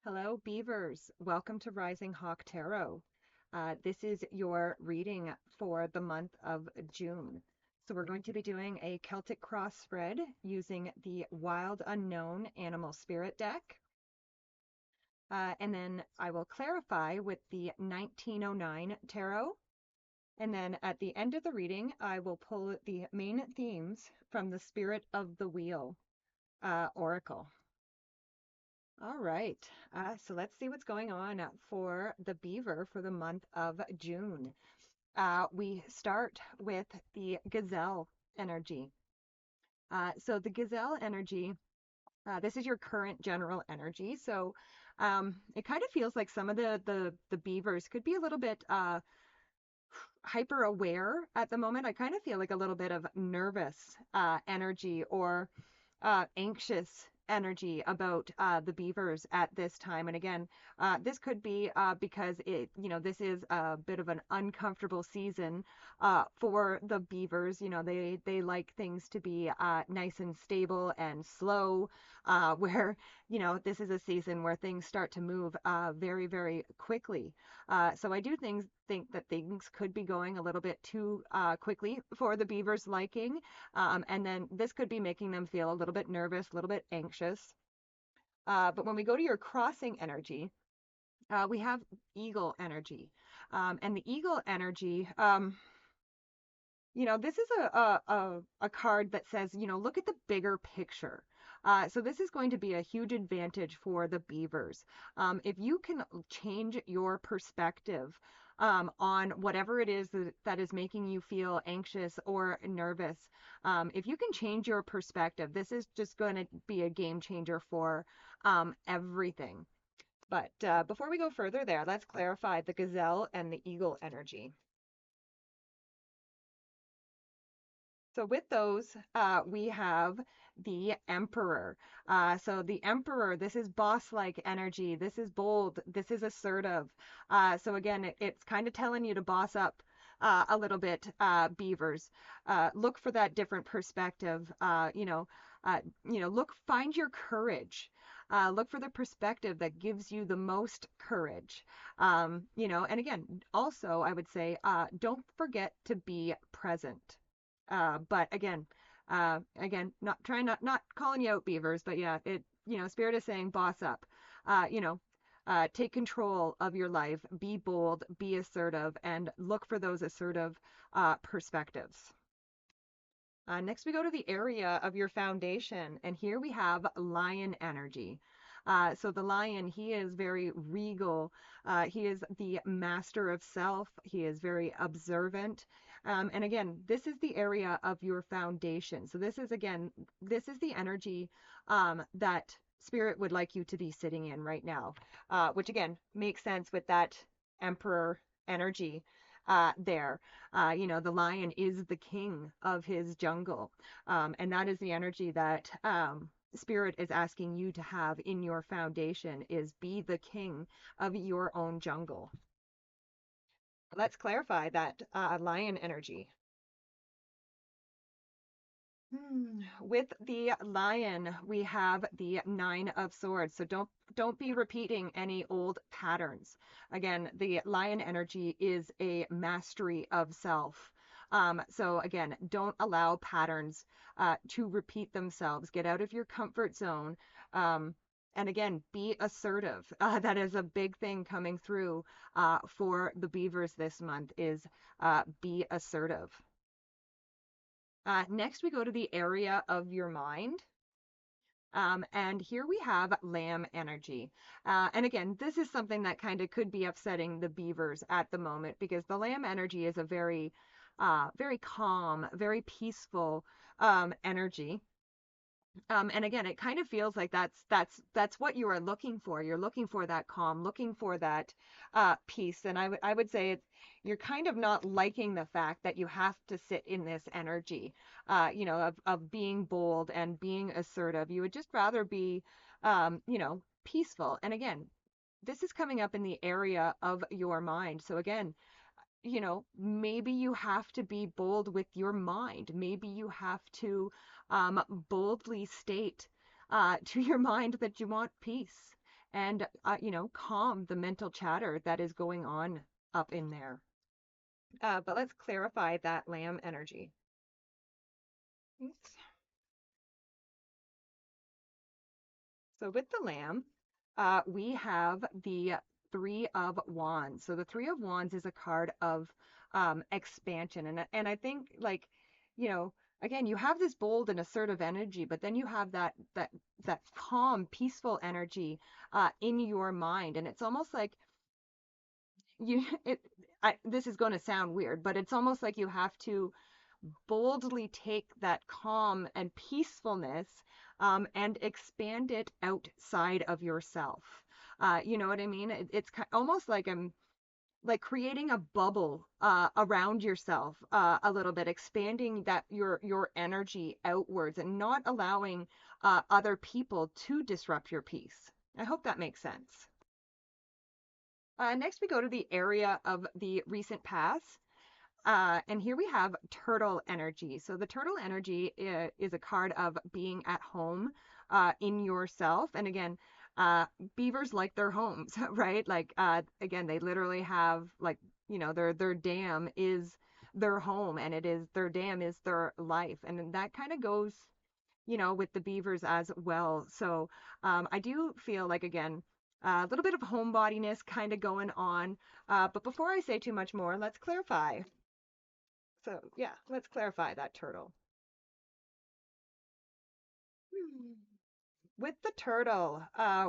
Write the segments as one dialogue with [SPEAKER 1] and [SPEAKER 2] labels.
[SPEAKER 1] Hello, Beavers. Welcome to Rising Hawk Tarot. This is your reading for the month of June. So we're going to be doing a Celtic cross spread using the Wild Unknown Animal Spirit deck. And then I will clarify with the 1909 tarot. And then at the end of the reading, I will pull the main themes from the Spirit of the Wheel Oracle. All right, so let's see what's going on for the Beaver for the month of June. We start with the Gazelle energy. So the Gazelle energy, this is your current general energy. So it kind of feels like some of the Beavers could be a little bit hyper aware at the moment. I kind of feel like a little bit of nervous energy or anxious energy about the Beavers at this time. And again, this could be because this is a bit of an uncomfortable season for the Beavers. They like things to be nice and stable and slow, where, this is a season where things start to move very, very quickly. So I do think that things could be going a little bit too quickly for the Beavers' liking. And then this could be making them feel a little bit nervous, a little bit anxious. But when we go to your crossing energy, we have eagle energy. And the eagle energy, this is a card that says, look at the bigger picture. So this is going to be a huge advantage for the Beavers. If you can change your perspective on whatever it is that is making you feel anxious or nervous, if you can change your perspective, this is just going to be a game changer for everything. But before we go further there, let's clarify the gazelle and the eagle energy. So with those, we have the Emperor. So the Emperor, this is boss-like energy. This is bold. This is assertive. So again, it's kind of telling you to boss up a little bit, Beavers. Look for that different perspective. Find your courage. Look for the perspective that gives you the most courage. And again, also, I would say, don't forget to be present. But not calling you out, Beavers, but yeah, Spirit is saying boss up. Take control of your life, be bold, be assertive, and look for those assertive perspectives. Next, we go to the area of your foundation, and here we have lion energy. So the lion, he is very regal. He is the master of self. He is very observant. And again, this is the area of your foundation. So this is the energy that Spirit would like you to be sitting in right now, which again makes sense with that Emperor energy there. The lion is the king of his jungle. And that is the energy that Spirit is asking you to have in your foundation, is be the king of your own jungle. Let's clarify that lion energy. With the lion, we have the Nine of Swords. So don't be repeating any old patterns. Again, the lion energy is a mastery of self. So again, don't allow patterns to repeat themselves. Get out of your comfort zone. And again, be assertive. That is a big thing coming through for the Beavers this month, is be assertive. Next, we go to the area of your mind. And here we have lamb energy. And again, this is something that kind of could be upsetting the Beavers at the moment, because the lamb energy is a very, very calm, very peaceful energy. And again, it kind of feels like that's what you are looking for. You're looking for that calm, looking for that peace. And I would say you're kind of not liking the fact that you have to sit in this energy, of being bold and being assertive. You would just rather be, peaceful. And again, this is coming up in the area of your mind. So again, maybe you have to be bold with your mind. Maybe you have to boldly state to your mind that you want peace and, calm the mental chatter that is going on up in there. But let's clarify that lamb energy. Oops. So with the lamb, we have the Three of Wands. So the Three of Wands is a card of expansion, and I think like, you know, again, you have this bold and assertive energy, but then you have that calm, peaceful energy in your mind, and it's almost like you it. This is going to sound weird, but it's almost like you have to boldly take that calm and peacefulness and expand it outside of yourself. You know what I mean? It's almost like I'm like creating a bubble around yourself a little bit, expanding that your energy outwards and not allowing other people to disrupt your peace. I hope that makes sense. Next, we go to the area of the recent past. And here we have turtle energy. So the turtle energy is a card of being at home in yourself. And again, beavers like their homes, right? Like again, they literally have like, their dam is their home, and it is their dam is their life. And then that kind of goes, with the beavers as well. So I do feel like, again, a little bit of homebodiness kind of going on. But before I say too much more, let's clarify. So yeah, let's clarify that turtle. Hmm. With the turtle,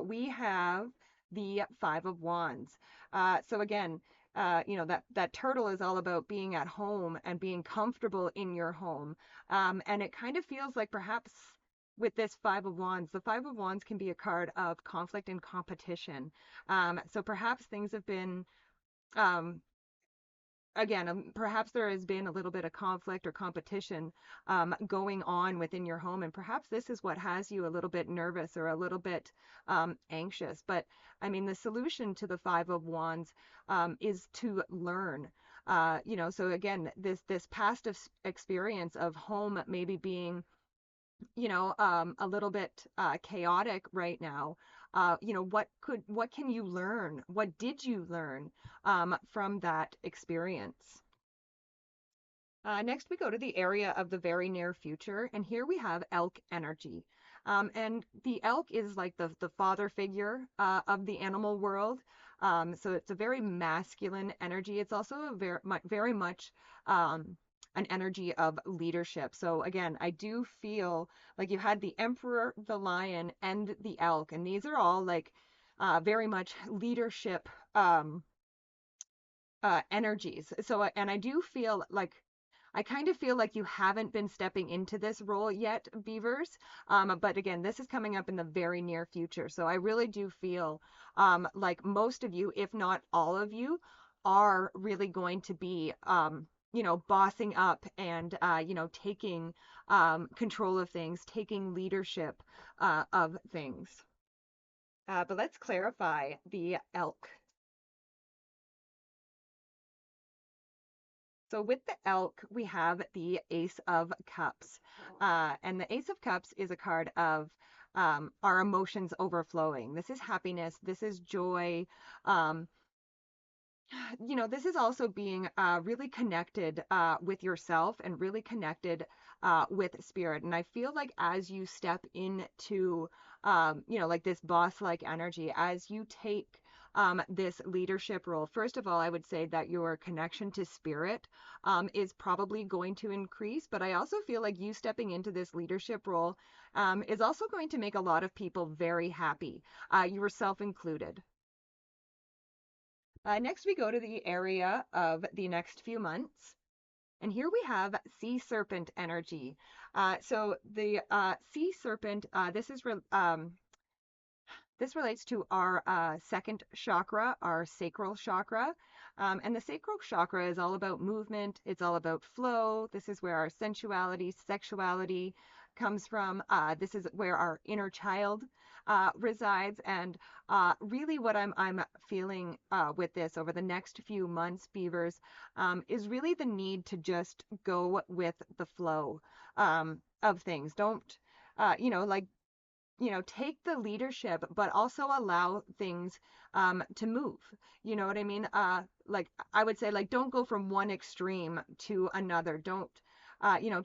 [SPEAKER 1] we have the Five of Wands. So again, that turtle is all about being at home and being comfortable in your home. And it kind of feels like perhaps with this Five of Wands, the Five of Wands can be a card of conflict and competition. So perhaps things have been um, again, perhaps there has been a little bit of conflict or competition going on within your home, and perhaps this is what has you a little bit nervous or a little bit anxious. But I mean, the solution to the Five of Wands is to learn. So again, this past experience of home maybe being a little bit chaotic right now. What can you learn? What did you learn from that experience? Next, we go to the area of the very near future, and here we have elk energy. And the elk is like the father figure of the animal world. So it's a very masculine energy. It's also a very much an energy of leadership. So again, I do feel like you had the emperor, the lion, and the elk, and these are all like very much leadership energies. So, and I do feel like I kind of feel like you haven't been stepping into this role yet, Beavers. But again, this is coming up in the very near future. So I really do feel like most of you, if not all of you, are really going to be, bossing up and, taking control of things, taking leadership of things. But let's clarify the elk. So with the elk, we have the Ace of Cups. And the Ace of Cups is a card of our emotions overflowing. This is happiness. This is joy. Um, this is also being really connected with yourself and really connected with spirit. And I feel like as you step into, like this boss-like energy, as you take this leadership role, first of all, I would say that your connection to spirit is probably going to increase. But I also feel like you stepping into this leadership role is also going to make a lot of people very happy, yourself included. Next, we go to the area of the next few months. And here we have sea serpent energy. So the sea serpent, this relates to our second chakra, our sacral chakra. And the sacral chakra is all about movement. It's all about flow. This is where our sensuality, sexuality comes from. This is where our inner child resides. And really what I'm feeling with this over the next few months, Beavers, is really the need to just go with the flow of things. Don't, like take the leadership, but also allow things to move. You know what I mean? Like I would say, like, don't go from one extreme to another. Don't,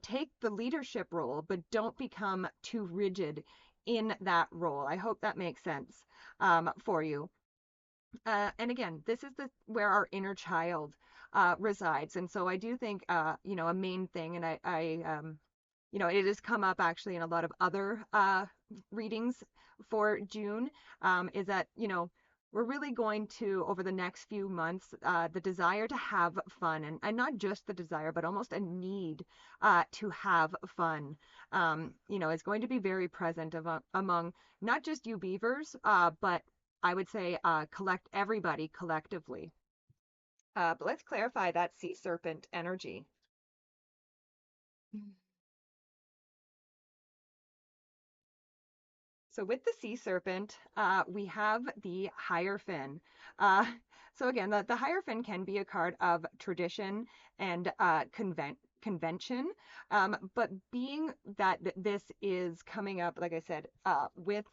[SPEAKER 1] take the leadership role, but don't become too rigid in that role. I hope that makes sense for you. And again, this is the where our inner child resides. And so I do think, a main thing, and it has come up actually in a lot of other readings for June, is that, we're really going to, over the next few months, the desire to have fun, and not just the desire, but almost a need to have fun, is going to be very present among not just you beavers, but I would say collect everybody collectively. But let's clarify that sea serpent energy. So with the sea serpent, we have the Hierophant. Uh, so again, the Hierophant can be a card of tradition and convention. But being that this is coming up, like I said, with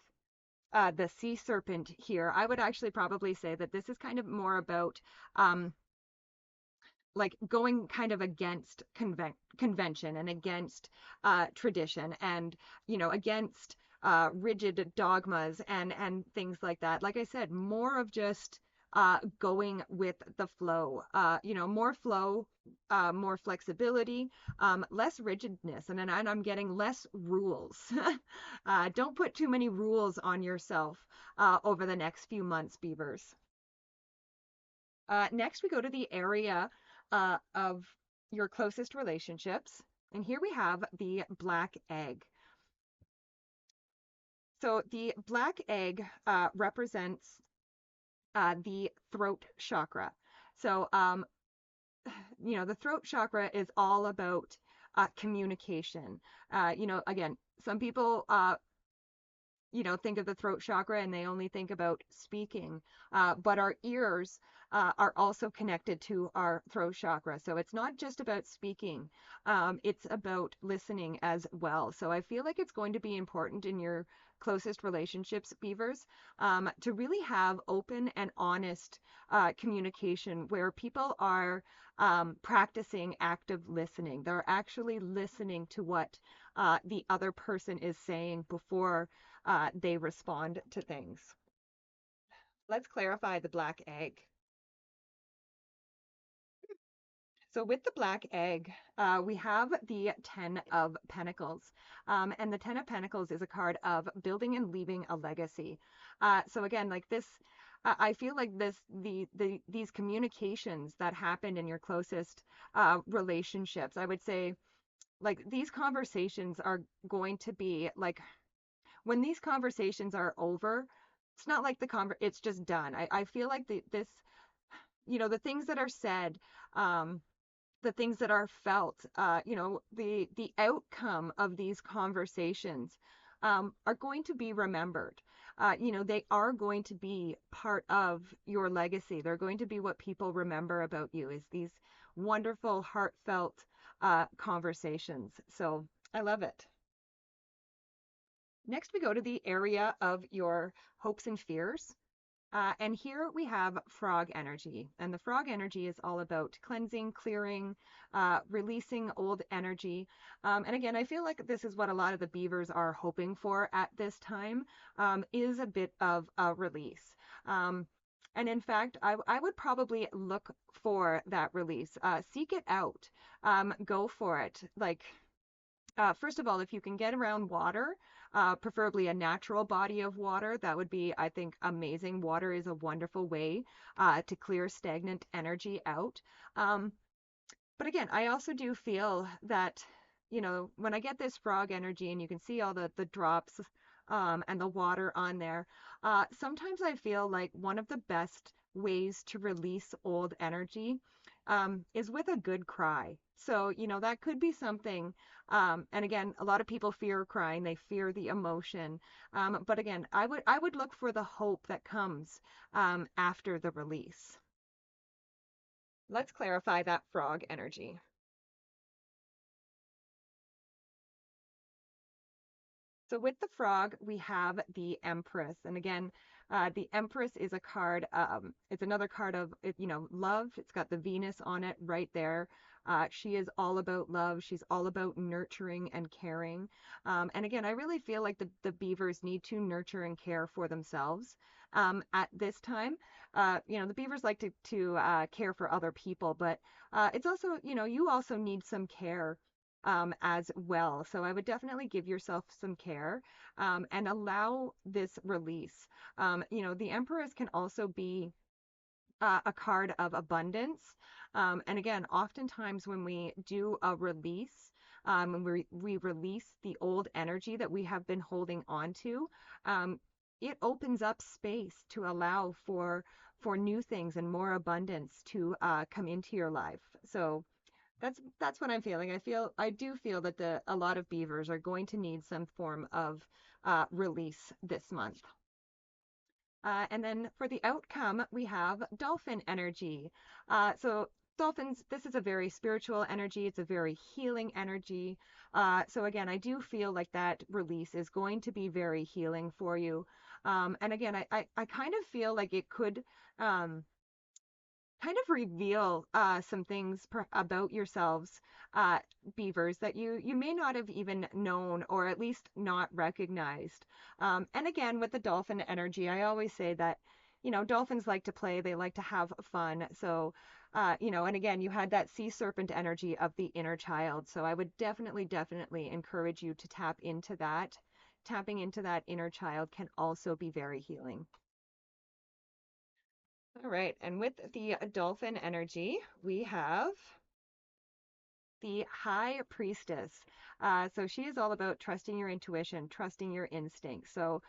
[SPEAKER 1] the sea serpent here, I would actually probably say that this is kind of more about like going kind of against convention and against tradition, and against rigid dogmas and things like that. Like I said, more of just going with the flow, more flow, more flexibility, less rigidness, and I'm getting less rules. Don't put too many rules on yourself over the next few months, beavers. Next, we go to the area of your closest relationships. And here we have the black egg. So the black egg represents the throat chakra. So, the throat chakra is all about communication. Again, some people think of the throat chakra and they only think about speaking. But our ears are also connected to our throat chakra. So it's not just about speaking, it's about listening as well. So I feel like it's going to be important in your closest relationships, beavers, to really have open and honest communication where people are practicing active listening. They're actually listening to what the other person is saying before they respond to things. Let's clarify the black egg. So with the black egg, we have the Ten of Pentacles. And the Ten of Pentacles is a card of building and leaving a legacy. So again, like this, I feel like these communications that happen in your closest relationships, I would say, like these conversations are going to be like when these conversations are over, it's not like it's just done. I feel like the things that are said, the things that are felt, the outcome of these conversations are going to be remembered. They are going to be part of your legacy. They're going to be what people remember about you, is these wonderful, heartfelt conversations. So I love it. Next, we go to the area of your hopes and fears. And here we have frog energy. And the frog energy is all about cleansing, clearing, releasing old energy. And again, I feel like this is what a lot of the beavers are hoping for at this time, is a bit of a release. And in fact, I would probably look for that release. Seek it out. Go for it. Like, first of all, if you can get around water, preferably a natural body of water, that would be, I think, amazing. Water is a wonderful way to clear stagnant energy out. Um, but again, I also do feel that, when I get this frog energy and you can see all the drops and the water on there, sometimes I feel like one of the best ways to release old energy is with a good cry. So, that could be something. And again, a lot of people fear crying. They fear the emotion. But again, I would look for the hope that comes after the release. Let's clarify that frog energy. So with the frog, we have the Empress. And again, the Empress is a card, it's another card of, love. It's got the Venus on it right there. She is all about love. She's all about nurturing and caring. And again, I really feel like the beavers need to nurture and care for themselves at this time. The beavers like to care for other people, but it's also, you also need some care as well. So I would definitely give yourself some care and allow this release. The Empress can also be a card of abundance. And again, oftentimes when we do a release, when we release the old energy that we have been holding on to, it opens up space to allow for new things and more abundance to come into your life. So that's what I'm feeling. I do feel that a lot of beavers are going to need some form of release this month. And then for the outcome, we have dolphin energy. So dolphins, this is a very spiritual energy. It's a very healing energy. So again, I do feel like that release is going to be very healing for you. And again, I kind of feel like it could um, kind of reveal some things about yourselves, uh, beavers, that you may not have even known or at least not recognized. And again, with the dolphin energy, I always say that, dolphins like to play, they like to have fun. So, and again, you had that sea serpent energy of the inner child. So I would definitely encourage you to tap into that. Tapping into that inner child can also be very healing. All right, and with the dolphin energy, we have the High Priestess. So she is all about trusting your intuition, trusting your instincts. So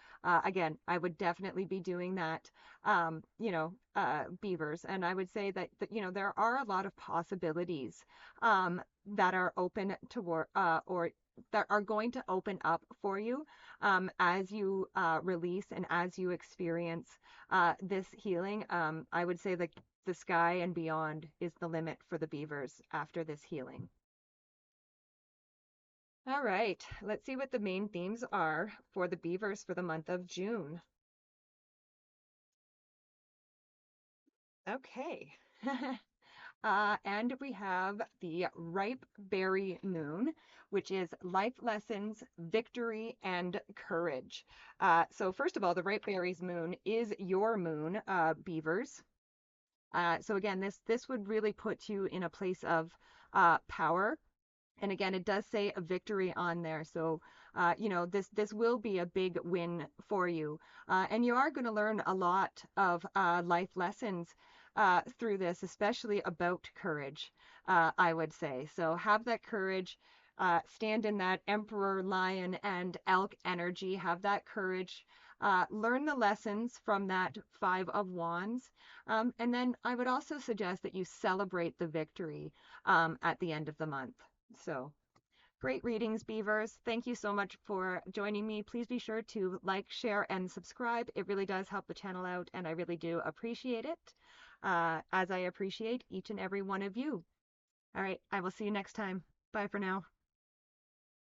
[SPEAKER 1] again, I would definitely be doing that, beavers. And I would say that there are a lot of possibilities that are open toward or that are going to open up for you as you release and as you experience this healing. I would say that the sky and beyond is the limit for the beavers after this healing. All right, let's see what the main themes are for the beavers for the month of June. Okay. And we have the ripe berry moon, which is life lessons, victory, and courage. So first of all, the ripe berries moon is your moon, beavers. So again, this would really put you in a place of power. And again, it does say a victory on there. So, this will be a big win for you. And you are going to learn a lot of life lessons through this, especially about courage, I would say. So have that courage. Stand in that emperor, lion, and elk energy. Have that courage. Learn the lessons from that Five of Wands. And then I would also suggest that you celebrate the victory at the end of the month. So great readings, beavers. Thank you so much for joining me. Please be sure to like, share, and subscribe. It really does help the channel out, and I really do appreciate it, as I appreciate each and every one of you. All right, I will see you next time. Bye for now.